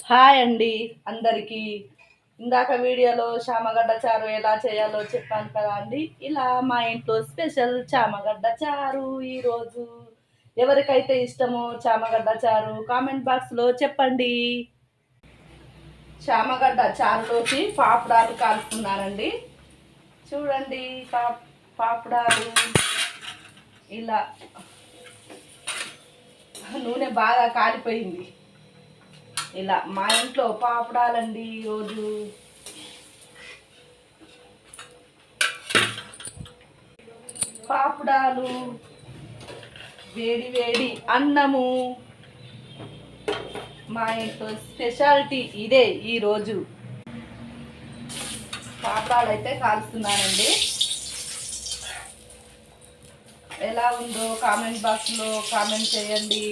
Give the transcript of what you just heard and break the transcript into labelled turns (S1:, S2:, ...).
S1: Hi అండి అందరికీ. ఇందాక వీడియోలో చామగడ్డ చారు ఎలా చేయాలో చెప్పాను కదా అండి. ఇలా మా ఇంట్లో స్పెషల్ చామగడ్డ చారు ఈరోజు. ఎవరికైతే ఇష్టమో చామగడ్డ చారు కామెంట్ బాక్స్లో చెప్పండి. చామగడ్డ చారులోకి పాపడాలు కాలుస్తున్నానండి. చూడండి పాపడాలు ఇలా నూనె బాగా కాలిపోయింది. ఇలా మా ఇంట్లో పాపడాలండి ఈరోజు. పాపడాలు, వేడి వేడి అన్నము, మా ఇంట్లో స్పెషాలిటీ ఇదే ఈరోజు. పాపడాలు అయితే కాలుస్తున్నానండి. ఎలా ఉందో కామెంట్ బాక్స్లో కామెంట్ చేయండి.